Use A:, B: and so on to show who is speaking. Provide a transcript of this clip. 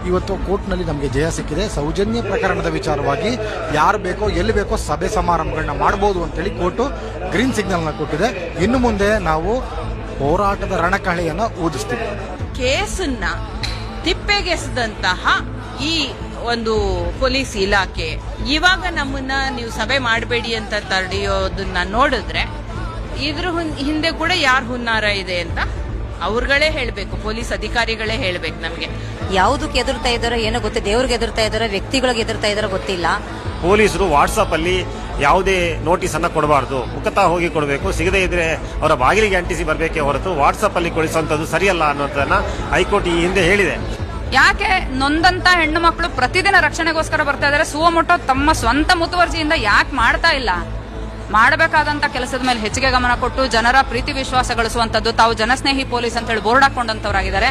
A: ಇವತ್ತು ಕೋರ್ಟ್ನಲ್ಲಿ ನಮಗೆ ಜಯ ಸಿಕ್ಕಿದೆ. ಸೌಜನ್ಯ ಪ್ರಕರಣದ ವಿಚಾರವಾಗಿ ಯಾರು ಬೇಕೋ ಎಲ್ಲಿ ಬೇಕೋ ಸಭೆ ಸಮಾರಂಭಗಳನ್ನ ಮಾಡಬಹುದು ಅಂತೇಳಿ ಕೋರ್ಟು ಗ್ರೀನ್ ಸಿಗ್ನಲ್ನ ಕೊಟ್ಟಿದೆ. ಇನ್ನು ಮುಂದೆ ನಾವು ಹೋರಾಟದ ರಣಕಹಳೆಯನ್ನ ಊದಿಸ್ತೀವಿ.
B: ಕೇಸನ್ನ ತಿಪ್ಪೆಗೆಸದಂತಹ ಈ ಒಂದು ಪೊಲೀಸ್ ಇಲಾಖೆ ಇವಾಗ ನಮ್ಮನ್ನ ನೀವು ಸಭೆ ಮಾಡಬೇಡಿ ಅಂತ ತಡೆಯೋದನ್ನ ನೋಡಿದ್ರೆ ಇದ್ರ ಹಿಂದೆ ಕೂಡ ಯಾರು ಹುನ್ನಾರ ಇದೆ ಅಂತ ಅವ್ರುಗಳೇ ಹೇಳ್ಬೇಕು, ಪೊಲೀಸ್ ಅಧಿಕಾರಿಗಳೇ ಹೇಳ್ಬೇಕು. ನಮಗೆ
C: ಯಾವುದಕ್ಕೆ ಎದುರ್ತಾ ಇದ್ದಾರೋ ಏನೋ ಗೊತ್ತಿಲ್ಲ, ದೇವ್ರಿಗೆ ಎದುರ್ತಾ ಇದ್ದಾರೋ ವ್ಯಕ್ತಿಗಳಿಗೆ ಎದುರ್ತಾ ಇದ್ದಾರೋ ಗೊತ್ತಿಲ್ಲ.
D: ಪೊಲೀಸರು ವಾಟ್ಸಪ್ ಅಲ್ಲಿ ಯಾವುದೇ ನೋಟಿಸ್ ಅನ್ನ ಕೊಡಬಾರ್ದು, ಮುಖತಃ ಹೋಗಿ ಕೊಡಬೇಕು. ಸಿಗದೇ ಇದ್ರೆ ಅವರ ಬಾಗಿಲಿಗೆ ಅಂಟಿಸಿ ಬರಬೇಕೇ ಹೊರತು ವಾಟ್ಸಪ್ ಅಲ್ಲಿ ಕಳಿಸುವಂತದ್ದು ಸರಿಯಲ್ಲ ಅನ್ನೋದನ್ನ ಹೈಕೋರ್ಟ್ ಈ ಹಿಂದೆ ಹೇಳಿದೆ.
E: ಯಾಕೆ ನೊಂದಂತ ಹೆಣ್ಣು ಮಕ್ಕಳು ಪ್ರತಿದಿನ ರಕ್ಷಣೆಗೋಸ್ಕರ ಬರ್ತಾ ಇದಾರೆ? ಸುವಮೊಟೋ ತಮ್ಮ ಸ್ವಂತ ಮುತುವರ್ಜಿಯಿಂದ ಯಾಕೆ ಮಾಡ್ತಾ ಇಲ್ಲ? ಮಾಡಬೇಕಾದಂತ ಕೆಲಸದ ಮೇಲೆ ಹೆಚ್ಚಿಗೆ ಗಮನ ಕೊಟ್ಟು ಜನರ ಪ್ರೀತಿ ವಿಶ್ವಾಸ ಗಳಿಸುವಂತದ್ದು. ತಾವು ಜನಸ್ನೇಹಿ ಪೊಲೀಸ್ ಅಂತ ಹೇಳಿ ಬೋರ್ಡ್ ಹಾಕೊಂಡಂತವರಾಗಿದ್ದಾರೆ.